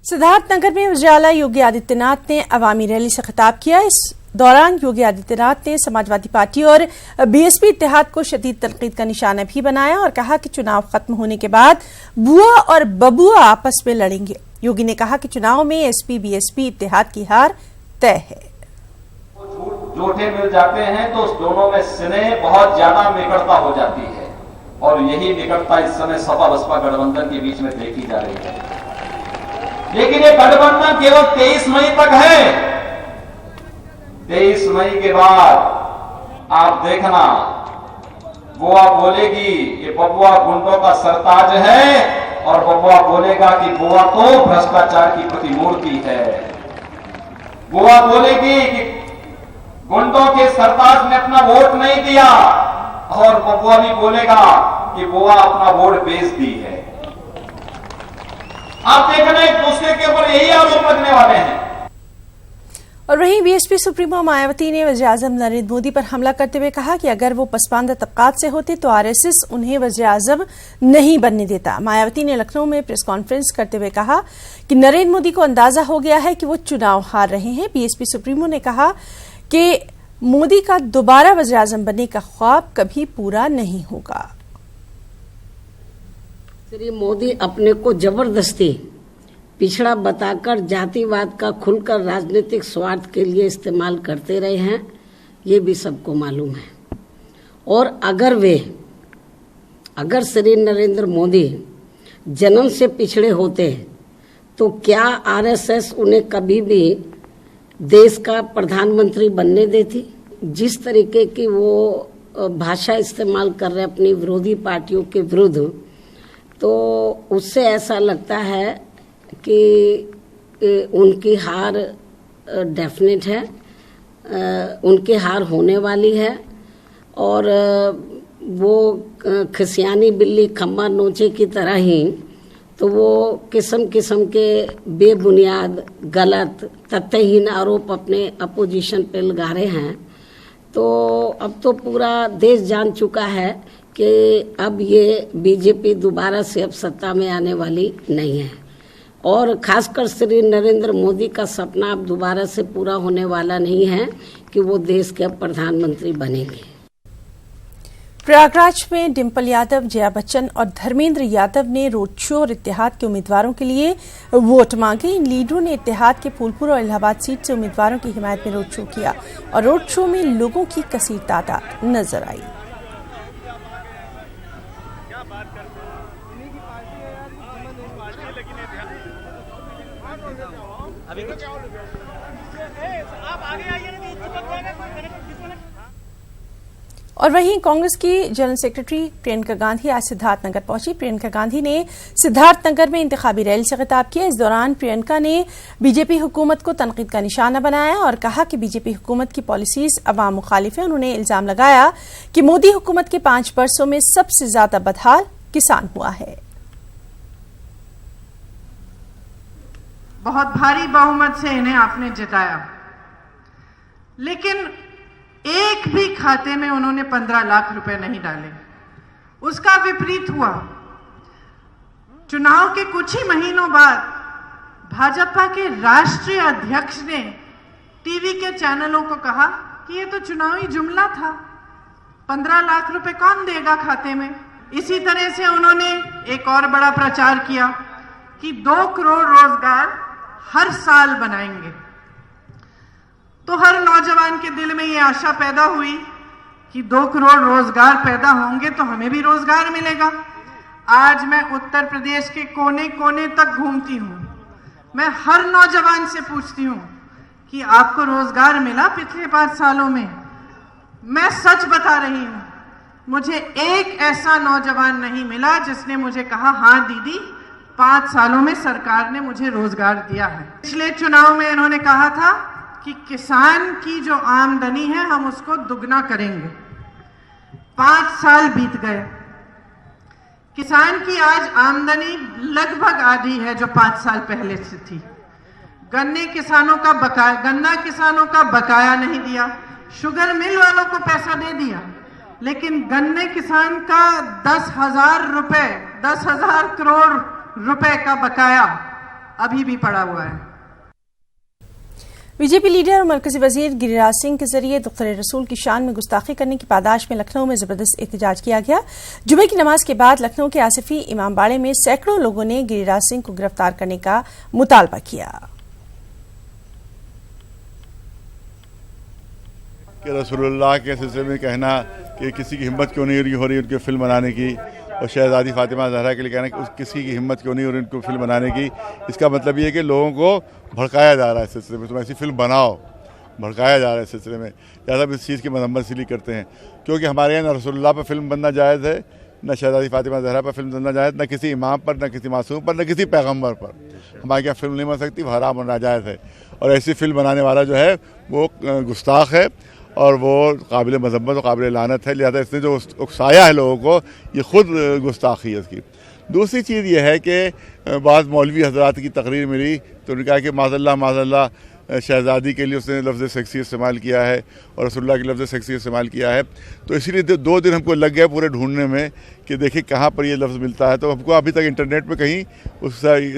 सिद्धार्थनगर में उजाला योगी आदित्यनाथ ने अवामी रैली से खिताब किया। इस दौरान योगी आदित्यनाथ ने समाजवादी पार्टी और बीएसपी इत्तेहाद को शदीद तनकीद का निशाना भी बनाया और कहा कि चुनाव खत्म होने के बाद बुआ और बबुआ आपस में लड़ेंगे। योगी ने कहा कि चुनाव में एसपी बीएसपी इत्तेहाद की हार तय है। झूठे मिल जाते हैं तो उस दोनों में स्नेह बहुत ज्यादा निकटता हो जाती है और यही निकटता इस समय सपा बसपा गठबंधन के बीच में देखी जा रही है। लेकिन ये गठबंधन केवल 23 मई तक है। 23 मई के बाद आप देखना, बुआ बोलेगी ये बबुआ गुंडों का सरताज है और बबुआ बोलेगा कि बुआ तो भ्रष्टाचार की प्रतिमूर्ति है। बुआ बोलेगी कि गुंडों के सरताज ने अपना वोट नहीं दिया और बबुआ भी बोलेगा कि बुआ अपना वोट बेच दी है। आप देखना एक दूसरे के ऊपर यही आरोप लगने वाले हैं। और वहीं बीएसपी सुप्रीमो मायावती ने वज़ीर-ए-आज़म नरेंद्र मोदी पर हमला करते हुए कहा कि अगर वो पसमानदा तबकात से होते तो आरएसएस उन्हें वज़ीर-ए-आज़म नहीं बनने देता। मायावती ने लखनऊ में प्रेस कॉन्फ्रेंस करते हुए कहा कि नरेंद्र मोदी को अंदाजा हो गया है कि वो चुनाव हार रहे हैं। बीएसपी सुप्रीमो ने कहा कि मोदी का दोबारा वज़ीर-ए-आज़म बनने का ख्वाब कभी पूरा नहीं होगा। श्री मोदी अपने को जबरदस्ती पिछड़ा बताकर जातिवाद का खुलकर राजनीतिक स्वार्थ के लिए इस्तेमाल करते रहे हैं, ये भी सबको मालूम है। और अगर श्री नरेंद्र मोदी जन्म से पिछड़े होते तो क्या आरएसएस उन्हें कभी भी देश का प्रधानमंत्री बनने देती? जिस तरीके की वो भाषा इस्तेमाल कर रहे अपनी विरोधी पार्टियों के विरुद्ध, तो उससे ऐसा लगता है कि उनकी हार डेफिनेट है, उनकी हार होने वाली है। और वो खिसियानी बिल्ली खम्बा नोचे की तरह ही तो वो किस्म किस्म के बेबुनियाद गलत तथ्यहीन आरोप अपने अपोजिशन पे लगा रहे हैं। तो अब तो पूरा देश जान चुका है कि अब ये बीजेपी दोबारा से अब सत्ता में आने वाली नहीं है और खासकर श्री नरेंद्र मोदी का सपना अब दोबारा से पूरा होने वाला नहीं है कि वो देश के प्रधानमंत्री बनेंगे। प्रयागराज में डिंपल यादव, जया बच्चन और धर्मेंद्र यादव ने रोड शो और इत्तेहाद के उम्मीदवारों के लिए वोट मांगे। इन लीडरों ने इत्तेहाद के फूलपुर और इलाहाबाद सीट से उम्मीदवारों की हिमायत में रोड शो किया और रोड शो में लोगों की कसीर तादाद नजर आई। और वहीं कांग्रेस की जनरल सेक्रेटरी प्रियंका गांधी आज सिद्धार्थनगर पहुंची। प्रियंका गांधी ने सिद्धार्थनगर में इंतखाबी रैली से खिताब किया। इस दौरान प्रियंका ने बीजेपी हुकूमत को तनकीद का निशाना बनाया और कहा कि बीजेपी हुकूमत की पॉलिसीज अवाम मुखालिफ है। उन्होंने इल्जाम लगाया कि मोदी हुकूमत के 5 वर्षों में सबसे ज्यादा बदहाल किसान हुआ है। बहुत भारी बहुमत से इन्हें आपने जिताया, लेकिन एक भी खाते में उन्होंने 15 लाख रुपए नहीं डाले। उसका विपरीत हुआ। चुनाव के कुछ ही महीनों बाद भाजपा के राष्ट्रीय अध्यक्ष ने टीवी के चैनलों को कहा कि ये तो चुनावी जुमला था, 15 लाख रुपए कौन देगा खाते में। इसी तरह से उन्होंने एक और बड़ा प्रचार किया कि 2 करोड़ रोजगार हर साल बनाएंगे। तो हर नौजवान के दिल में ये आशा पैदा हुई कि 2 करोड़ रोजगार पैदा होंगे तो हमें भी रोजगार मिलेगा। आज मैं उत्तर प्रदेश के कोने कोने तक घूमती हूँ, मैं हर नौजवान से पूछती हूँ कि आपको रोजगार मिला पिछले 5 सालों में? मैं सच बता रही हूँ, मुझे एक ऐसा नौजवान नहीं मिला जिसने मुझे कहा हाँ दीदी 5 सालों में सरकार ने मुझे रोजगार दिया है। पिछले चुनाव में इन्होंने कहा था कि किसान की जो आमदनी है हम उसको दुगना करेंगे। 5 साल बीत गए, किसान की आज आमदनी लगभग आधी है जो 5 साल पहले से थी। गन्ना किसानों का बकाया नहीं दिया, शुगर मिल वालों को पैसा दे दिया, लेकिन गन्ने किसान का 10,000 करोड़ रुपए का बकाया अभी भी पड़ा हुआ है। बीजेपी लीडर और मरकजी वजीर गिरिराज सिंह के जरिए दुख्तर रसूल की शान में गुस्ताखी करने की पादाश में लखनऊ में जबरदस्त एहतजाज किया गया। जुमे की नमाज के बाद लखनऊ के आसिफी इमामबाड़े में सैकड़ों लोगों ने गिरिराज सिंह को गिरफ्तार करने का मुतालबा किया। कि रसूलुल्लाह के सिलसिले में कहना कि किसी की हिम्मत क्यों नहीं हो रही उनकी फिल्म बनाने की, और शहजादी फातिमा ज़हरा के लिए कहना कि किसी की हिम्मत क्यों नहीं हो रही उनको फिल्म बनाने की, इसका मतलब ये है कि लोगों को भड़काया जा रहा है इस सिलसिले में, तुम ऐसी फिल्म बनाओ, भड़काया जा रहा है इस सिलसिले में। ज़्यादा इस चीज़ की मजम्मत इसलिए करते हैं क्योंकि हमारे यहाँ न रसूलुल्लाह पर फिल्म बनना जायज़ है, न शहजादी फातिमा ज़हरा पर फिल्म बनना जायज़, न किसी इमाम पर, न किसी मासूम पर, न किसी पैगम्बर पर हमारे यहाँ फिल्म नहीं बन सकती, वो हराम और नाजायज़ है। और ऐसी फिल्म बनाने वाला जो है वो गुस्ताख है और वो काबिल मजम्मत और काबिल लानत है। लिहाजा इसने जो उकसाया है लोगों को, ये ख़ुद गुस्ताखी है इसकी। दूसरी चीज़ ये है कि बाद मौलवी हजरात की तकरीर मिली तो उन्होंने कहा कि माज़अल्लाह शहज़ादी के लिए उसने लफ्ज़ सेक्सी इस्तेमाल किया है और रसूलुल्लाह के लफ्ज़ सेक्सी इस्तेमाल किया है। तो इसीलिए 2 दिन हमको लग गए पूरे ढूंढने में कि देखिए कहाँ पर ये लफ्ज़ मिलता है। तो हमको अभी तक इंटरनेट पे कहीं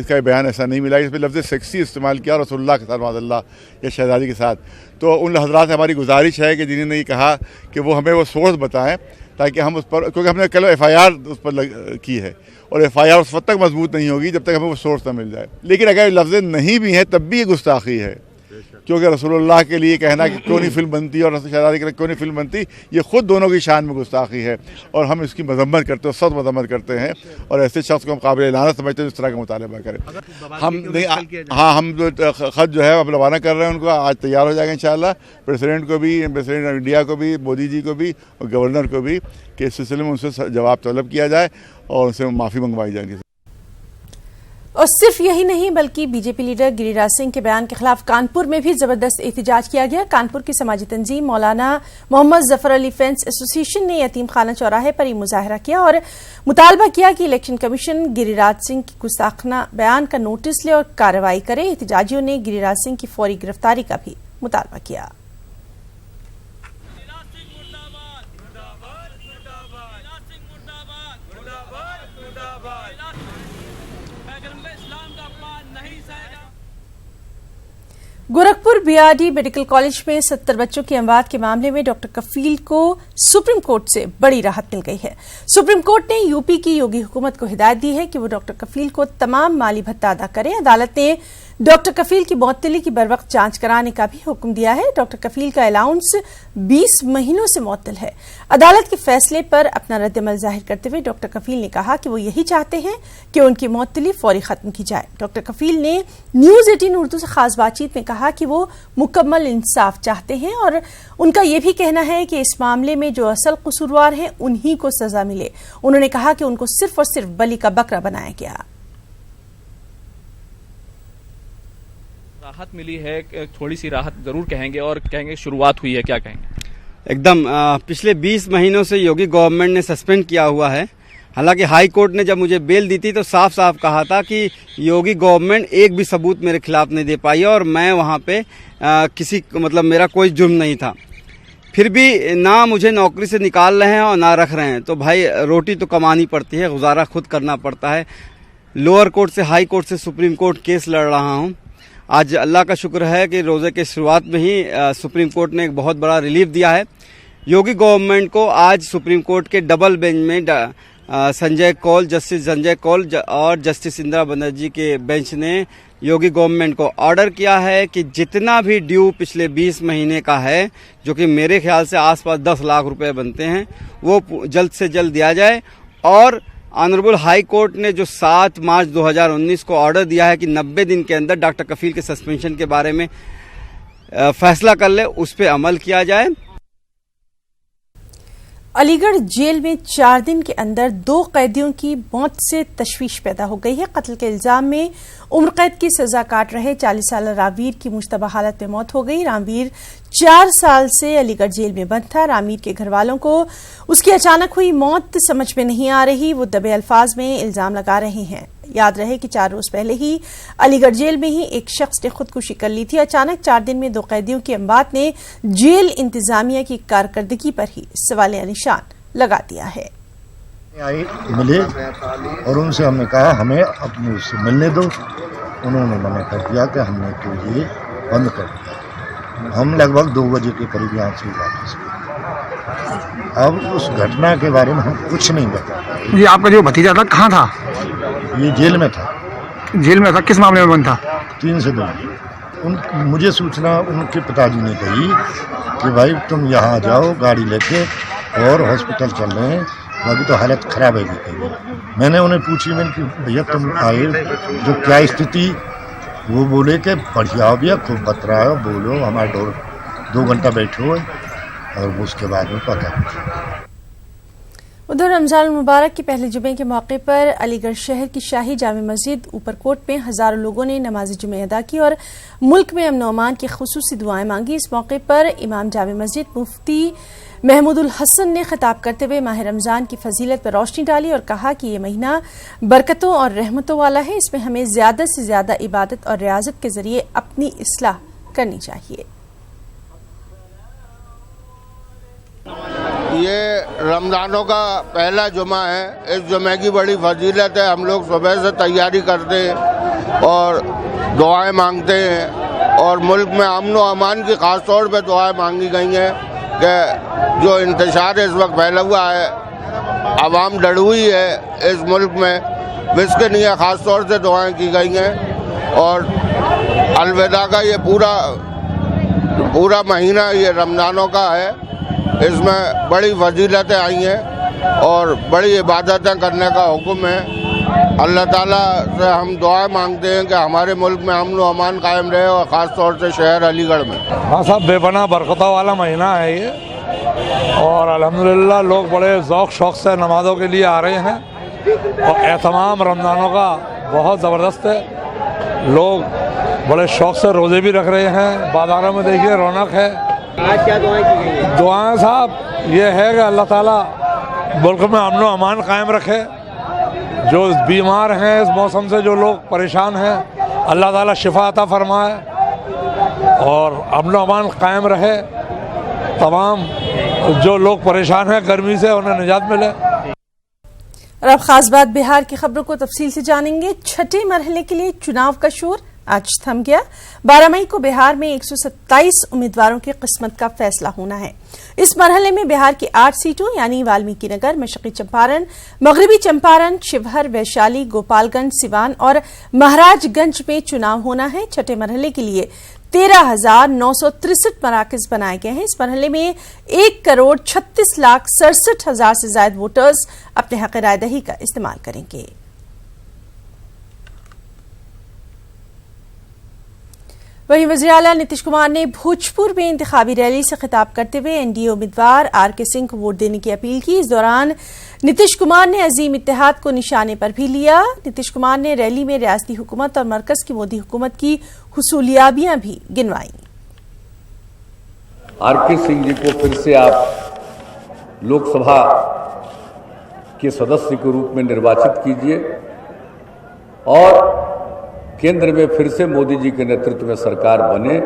इसका बयान ऐसा नहीं मिला, इसमें लफ्ज़ सेक्सी इस्तेमाल किया रसूलुल्लाह के साथ माज़अल्लाह या शहज़ादी के साथ। तो उन हज़रात से हमारी गुजारिश है कि जिन्होंने ये कहा कि वो हमें वो सोर्स बताएँ ताकि हम उस पर, क्योंकि हमने कल FIR उस पर की है और FIR उस वक्त तक मजबूत नहीं होगी जब तक हमें वो सोर्स ना मिल जाए। लेकिन अगर लफ्ज़ नहीं भी हैं तब भी ये गुस्ताखी है, क्योंकि रसूलुल्लाह के लिए कहना कि क्यों नहीं फिल्म बनती और शहजादी के लिए क्यों नहीं फिल्म बनती, ये खुद दोनों की शान में गुस्ताखी है और हम इसकी मजम्मत करते हैं, सख्त मजम्मत करते हैं और ऐसे शख्स को हम काबिल लानत समझते हैं इस तरह का मुतालबा करें। हम नहीं, हाँ, हम ख़त जो है अब रवाना कर रहे हैं उनको, आज तैयार हो जाएगा इंशाअल्लाह। प्रेसिडेंट को भी, प्रेसिडेंट ऑफ इंडिया को भी, मोदी जी को भी और गवर्नर को भी कि इस सिलसिले में उनसे जवाब तलब किया जाए और उनसे माफ़ी मंगवाई जाएगी। और सिर्फ यही नहीं बल्कि बीजेपी लीडर गिरिराज सिंह के बयान के खिलाफ कानपुर में भी जबरदस्त एहतजाज किया गया। कानपुर की समाजी तंजीम मौलाना मोहम्मद जफर अली फैंस एसोसिएशन ने यतीम खाना चौराहे पर ही मुजाहरा किया और मुतालबा किया कि इलेक्शन कमीशन गिरिराज सिंह की गुस्ताखाना बयान का नोटिस ले और कार्रवाई करे। एहतजाजियों ने गिरिराज सिंह की फौरी गिरफ्तारी का भी मुतालबा किया। गोरखपुर बीआरडी मेडिकल कॉलेज में 70 बच्चों की अमवात के मामले में डॉक्टर कफील को सुप्रीम कोर्ट से बड़ी राहत मिल गई है। सुप्रीम कोर्ट ने यूपी की योगी हुकूमत को हिदायत दी है कि वो डॉक्टर कफील को तमाम माली भत्ता अदा करे। अदालत ने डॉक्टर कफील की मौतली की बरवक्त जांच कराने का भी हुक्म दिया है। डॉक्टर कफील का अलाउंस 20 महीनों से मुअत्तल है। अदालत के फैसले पर अपना रद्दअमल जाहिर करते हुए डॉक्टर कफील ने कहा कि वो यही चाहते हैं कि उनकी मुअत्तली फौरी खत्म की जाए। डॉक्टर कफील ने न्यूज 18 उर्दू से खास बातचीत में कहा कि वो मुकम्मल इंसाफ चाहते हैं और उनका यह भी कहना है कि इस मामले में जो असल कसूरवार हैं उन्हीं को सजा मिले। उन्होंने कहा कि उनको सिर्फ और सिर्फ बलि का बकरा बनाया गया। राहत मिली है, थोड़ी सी राहत जरूर कहेंगे और कहेंगे शुरुआत हुई है, क्या कहेंगे? एकदम पिछले 20 महीनों से योगी गवर्नमेंट ने सस्पेंड किया हुआ है। हालांकि हाई कोर्ट ने जब मुझे बेल दी थी तो साफ साफ कहा था कि योगी गवर्नमेंट एक भी सबूत मेरे खिलाफ नहीं दे पाई और मैं वहां पे मेरा कोई जुर्म नहीं था। फिर भी ना मुझे नौकरी से निकाल रहे हैं और ना रख रहे हैं। तो भाई रोटी तो कमानी पड़ती है, गुजारा खुद करना पड़ता है। लोअर कोर्ट से हाई कोर्ट से सुप्रीम कोर्ट केस लड़ रहा हूँ। आज अल्लाह का शुक्र है कि रोज़े के शुरुआत में ही सुप्रीम कोर्ट ने एक बहुत बड़ा रिलीफ दिया है। योगी गवर्नमेंट को आज सुप्रीम कोर्ट के डबल बेंच में जस्टिस संजय कौल और जस्टिस इंदिरा बनर्जी के बेंच ने योगी गवर्नमेंट को ऑर्डर किया है कि जितना भी ड्यू पिछले 20 महीने का है, जो कि मेरे ख्याल से आसपास 10 लाख रुपए बनते हैं, वो जल्द से जल्द दिया जाए। और ऑनरेबल हाई कोर्ट ने जो 7 मार्च 2019 को ऑर्डर दिया है कि 90 दिन के अंदर डॉक्टर कफील के सस्पेंशन के बारे में फैसला कर ले, उस पर अमल किया जाए। अलीगढ़ जेल में 4 दिन के अंदर 2 कैदियों की मौत से तशवीश पैदा हो गई है। कत्ल के इल्जाम में उम्र कैद की सजा काट रहे 40 साल रामवीर की मुश्तबा हालत में मौत हो गई। रामवीर 4 साल से अलीगढ़ जेल में बंद था। रामवीर के घर वालों को उसकी अचानक हुई मौत समझ में नहीं आ रही। वो दबे अल्फाज में इल्जाम लगा रहे हैं। याद रहे कि 4 रोज पहले ही अलीगढ़ जेल में ही एक शख्स ने खुदकुशी कर ली थी। अचानक 4 दिन में 2 कैदियों की अमवात ने जेल इंतजामिया की कारकर्दगी पर ही सवालिया निशान लगा दिया है। मिले और उनसे हमने कहा हमें अपने उससे मिलने दो, उन्होंने मना कर दिया कि हमने तो ये बंद कर दिया। हम लगभग 2 बजे के करीब यहाँ से वापस गए। अब उस घटना के बारे में हम कुछ नहीं बता पाए। ये आपका जो भतीजा था कहाँ था? ये जेल में था। जेल में था? किस मामले में बंद था? 3 से 2। मुझे सूचना उनके पिताजी ने कही कि भाई तुम यहाँ आ जाओ गाड़ी लेके और हॉस्पिटल चल रहे हैं, अभी तो हालत खराब है कहीं। मैंने उन्हें पूछी, मैंने कि भैया तुम आए जो क्या स्थिति? वो बोले कि बढ़िया हो गया, खूब बतरा हो, बोलो, हमारे 2 घंटा बैठे हुए और उसके बाद में पता। उधर रमजान मुबारक के पहले जुमे के मौके पर अलीगढ़ शहर की शाही जामे मस्जिद ऊपरकोट में हजारों लोगों ने नमाज जुमे अदा की और मुल्क में अमन अमान की खुसूसी दुआएं मांगी। इस मौके पर इमाम जामे मस्जिद मुफ्ती महमूदुल हसन ने खिताब करते हुए माह रमजान की फजीलत पर रोशनी डाली और कहा कि ये महीना बरकतों और रहमतों वाला है। इसमें हमें ज्यादा से ज्यादा इबादत और रियाजत के जरिए अपनी इस्लाह करनी चाहिए। ये रमज़ानों का पहला जुमा है। इस जुमे की बड़ी फजीलत है। हम लोग सुबह से तैयारी करते हैं और दुआएं मांगते हैं और मुल्क में अमन व अमान की ख़ास तौर पे दुआएं मांगी गई हैं कि जो इंतशार इस वक्त फैला हुआ है, आवाम डरी हुई है इस मुल्क में, इसके लिए ख़ास तौर से दुआएं की गई हैं। और अलविदा का ये पूरा महीना ये रमज़ानों का है। इसमें बड़ी फजीलतें आई हैं और बड़ी इबादतें करने का हुक्म है। अल्लाह ताला से हम दुआ मांगते हैं कि हमारे मुल्क में अमन व अमान कायम रहे और ख़ास तौर से शहर अलीगढ़ में। हाँ साहब, बेपनाह बरकतों वाला महीना है ये और अल्हम्दुलिल्लाह लोग बड़े ज़ौक़ शौक़ से नमाज़ों के लिए आ रहे हैं और एहतमाम रमज़ानों का बहुत ज़बरदस्त है। लोग बड़े शौक़ से रोज़े भी रख रहे हैं। बाज़ारों में देखिए रौनक है। आज क्या दुआएं की गई हैं? दुआएं साहब ये है कि अल्लाह ताला मुल्क में अमन व अमान कायम रखे। जो बीमार हैं इस मौसम से, जो लोग परेशान हैं, अल्लाह ताला शिफा अता फरमाए और अमन व अमान कायम रहे। तमाम जो लोग परेशान हैं गर्मी से, उन्हें निजात मिले। और अब खास बात बिहार की खबरों को तफसील से जानेंगे। छठे मरहले के लिए चुनाव का शोर आज थम गया। 12 मई को बिहार में 127 उम्मीदवारों की किस्मत का फैसला होना है। इस मरहले में बिहार की 8 सीटों यानी वाल्मीकि नगर, मशरकी चंपारण, मगरबी चंपारण, शिवहर, वैशाली, गोपालगंज, सिवान और महाराजगंज में चुनाव होना है। छठे मरहले के लिए 13,963 मराकज बनाए गए हैं। इस मरहले में 1,36,67,000 से ज्यादा वोटर्स अपने हक राय दही का इस्तेमाल करेंगे। वहीं वज़ीर आला नीतीश कुमार ने भोजपुर में इंतखाबी रैली से खिताब करते हुए एनडीए उम्मीदवार आरके सिंह को वोट देने की अपील की। इस दौरान नीतीश कुमार ने अजीम इत्तेहाद को निशाने पर भी लिया। नीतीश कुमार ने रैली में रियासती हुकूमत और मरकज की मोदी हुकूमत की हुसूलियाबियां भी गिनवाई। आरके सिंह जी को फिर से आप लोकसभा के सदस्य के रूप में निर्वाचित कीजिए और केंद्र में फिर से मोदी जी के नेतृत्व में सरकार बने।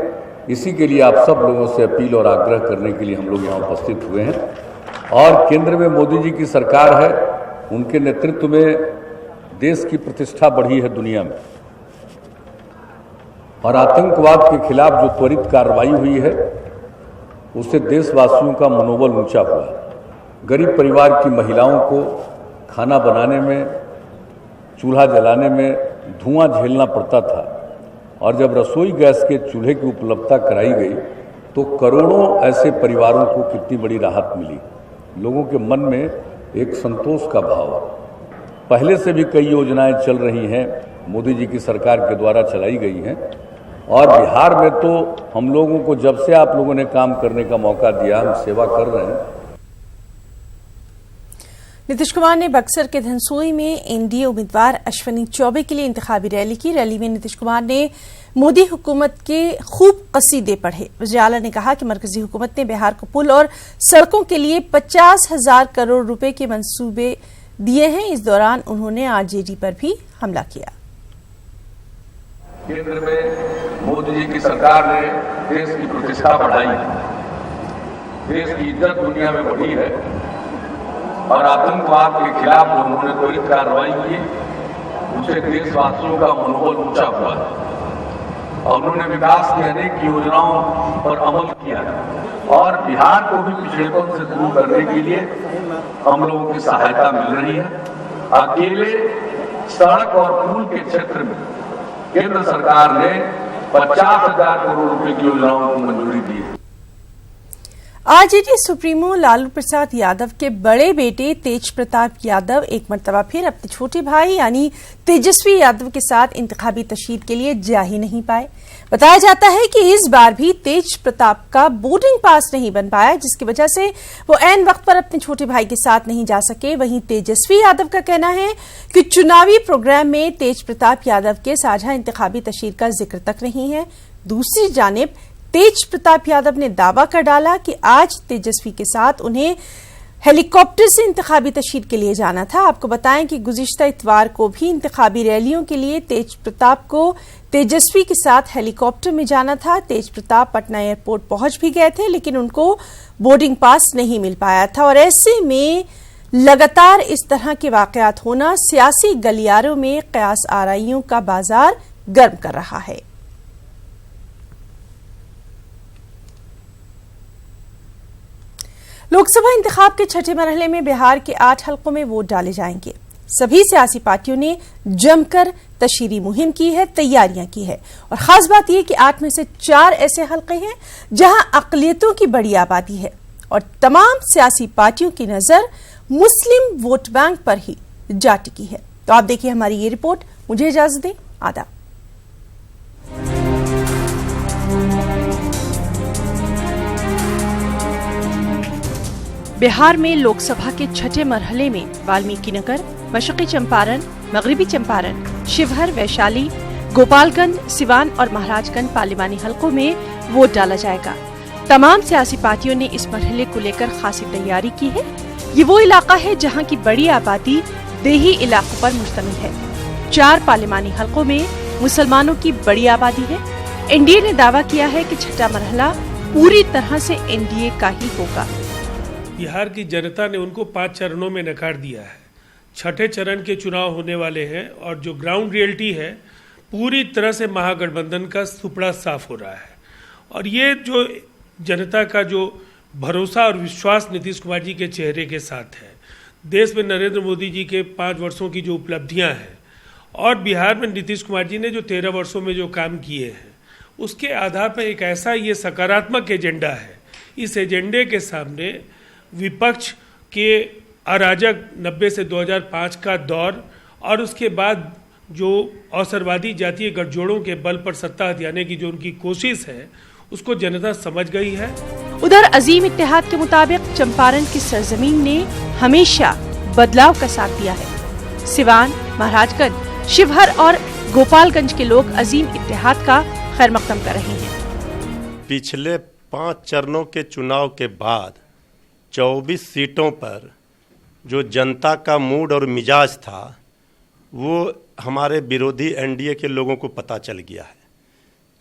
इसी के लिए आप सब लोगों से अपील और आग्रह करने के लिए हम लोग यहाँ उपस्थित हुए हैं। और केंद्र में मोदी जी की सरकार है, उनके नेतृत्व में देश की प्रतिष्ठा बढ़ी है दुनिया में और आतंकवाद के खिलाफ जो त्वरित कार्रवाई हुई है उससे देशवासियों का मनोबल ऊंचा हुआ। गरीब परिवार की महिलाओं को खाना बनाने में, चूल्हा जलाने में धुआं झेलना पड़ता था और जब रसोई गैस के चूल्हे की उपलब्धता कराई गई तो करोड़ों ऐसे परिवारों को कितनी बड़ी राहत मिली। लोगों के मन में एक संतोष का भाव। पहले से भी कई योजनाएं चल रही हैं, मोदी जी की सरकार के द्वारा चलाई गई हैं और बिहार में तो हम लोगों को जब से आप लोगों ने काम करने का मौका दिया, हम सेवा कर रहे हैं। नीतीश कुमार ने बक्सर के धनसोई में एनडीए उम्मीदवार अश्विनी चौबे के लिए इंतखाबी रैली की। रैली में नीतीश कुमार ने मोदी हुकूमत के खूब कसीदे पढ़े। वज़ीर आला ने कहा कि मरकजी हुकूमत ने बिहार को पुल और सड़कों के लिए 50,000 करोड़ रुपए के मंसूबे दिए हैं। इस दौरान उन्होंने आरजेडी पर भी हमला किया। केंद्र में मोदी जी की सरकार ने देश की प्रतिष्ठा बढ़ाई, देश की इज्जत दुनिया में बढ़ी है और आतंकवाद के खिलाफ जो उन्होंने त्वरित कार्रवाई की उससे देशवासियों का मनोबल ऊंचा हुआ है और उन्होंने विकास की अनेक योजनाओं पर अमल किया और बिहार को भी पिछड़ेपन से दूर करने के लिए हम लोगों की सहायता मिल रही है। अकेले सड़क और पुल के क्षेत्र में केंद्र सरकार ने 50,000 करोड़ रुपए की योजनाओं को मंजूरी दी है। आरजेडी सुप्रीमो लालू प्रसाद यादव के बड़े बेटे तेज प्रताप यादव एक मर्तबा फिर अपने छोटे भाई यानी तेजस्वी यादव के साथ इंतखाबी तशहीद के लिए जा ही नहीं पाए। बताया जाता है कि इस बार भी तेज प्रताप का बोर्डिंग पास नहीं बन पाया, जिसकी वजह से वो ऐन वक्त पर अपने छोटे भाई के साथ नहीं जा सके। वहीं तेजस्वी यादव का कहना है कि चुनावी प्रोग्राम में तेज प्रताप यादव के साझा इंतखाबी तशहीद का जिक्र तक नहीं है। दूसरी जानिब तेज प्रताप यादव ने दावा कर डाला कि आज तेजस्वी के साथ उन्हें हेलीकॉप्टर से इंतखाबी तशहीद के लिए जाना था। आपको बताएं कि गुज़िश्ता इतवार को भी इंतखाबी रैलियों के लिए तेज प्रताप को तेजस्वी के साथ हेलीकॉप्टर में जाना था। तेज प्रताप पटना एयरपोर्ट पहुंच भी गए थे, लेकिन उनको बोर्डिंग पास नहीं मिल पाया था और ऐसे में लगातार इस तरह के वाकयात होना सियासी गलियारों में कयास आराइयों का बाजार गर्म कर रहा है। लोकसभा इंतखाब के छठे मरहले में बिहार के 8 हलकों में वोट डाले जाएंगे। सभी सियासी पार्टियों ने जमकर तशहीरी मुहिम की है, तैयारियां की है और खास बात यह कि 8 में से 4 ऐसे हलके हैं जहां अक़लियतों की बड़ी आबादी है और तमाम सियासी पार्टियों की नजर मुस्लिम वोट बैंक पर ही जा टिकी है। तो आप देखिए हमारी ये रिपोर्ट। मुझे इजाजत दें। आदाब। बिहार में लोकसभा के छठे मरहले में वाल्मीकि नगर, मशरक़ी चंपारण, मगरिबी चंपारण, शिवहर, वैशाली, गोपालगंज, सिवान और महाराजगंज पार्लिमानी हलकों में वोट डाला जाएगा। तमाम सियासी पार्टियों ने इस मरहले को लेकर खासी तैयारी की है। ये वो इलाका है जहां की बड़ी आबादी देही इलाकों पर मुश्तमिल है। 4 पार्लिमानी हलकों में मुसलमानों की बड़ी आबादी है। एनडीए ने दावा किया है कि छठा मरहला पूरी तरह से एनडीए का ही होगा। बिहार की जनता ने उनको 5 चरणों में नकार दिया है। छठे चरण के चुनाव होने वाले हैं और जो ग्राउंड रियलिटी है पूरी तरह से महागठबंधन का सुपड़ा साफ हो रहा है और ये जो जनता का जो भरोसा और विश्वास नीतीश कुमार जी के चेहरे के साथ है, देश में नरेंद्र मोदी जी के 5 वर्षों की जो उपलब्धियां हैं और बिहार में नीतीश कुमार जी ने जो 13 वर्षों में जो काम किए हैं, उसके आधार पर एक ऐसा ये सकारात्मक एजेंडा है। इस एजेंडे के सामने विपक्ष के अराजक 90 से 2005 का दौर और उसके बाद जो अवसरवादी जातीय गठजोड़ों के बल पर सत्ता हथियाने की जो उनकी कोशिश है, उसको जनता समझ गई है। उधर अजीम इत्तेहाद के मुताबिक चंपारण की सरजमीन ने हमेशा बदलाव का साथ दिया है। सिवान, महाराजगंज, शिवहर और गोपालगंज के लोग अजीम इत्तेहाद का खैर मकदम कर रहे हैं। पिछले 5 चरणों के चुनाव के बाद 24 सीटों पर जो जनता का मूड और मिजाज था वो हमारे विरोधी एनडीए के लोगों को पता चल गया है।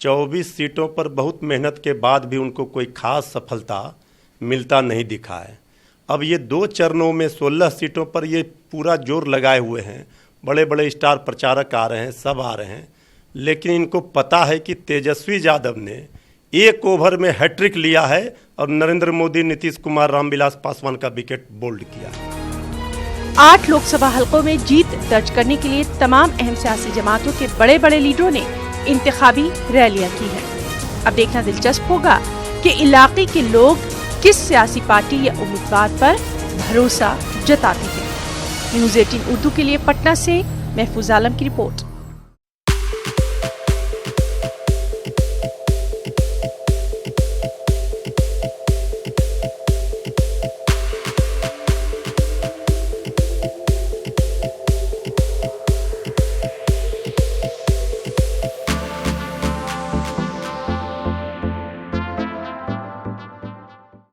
24 सीटों पर बहुत मेहनत के बाद भी उनको कोई खास सफलता मिलता नहीं दिखा है। अब ये 2 चरणों में 16 सीटों पर ये पूरा जोर लगाए हुए हैं। बड़े बड़े स्टार प्रचारक आ रहे हैं, सब आ रहे हैं, लेकिन इनको पता है कि तेजस्वी यादव ने 1 ओवर में हैट्रिक लिया है और नरेंद्र मोदी, नीतीश कुमार, रामविलास पासवान का विकेट बोल्ड किया। 8 लोकसभा हलकों में जीत दर्ज करने के लिए तमाम अहम सियासी जमातों के बड़े बड़े लीडरों ने इंतखाबी रैलियां की है। अब देखना दिलचस्प होगा कि इलाके के लोग किस सियासी पार्टी या उम्मीदवार पर भरोसा जताते हैं। न्यूज़ 18 उर्दू के लिए पटना से महफूज आलम की रिपोर्ट।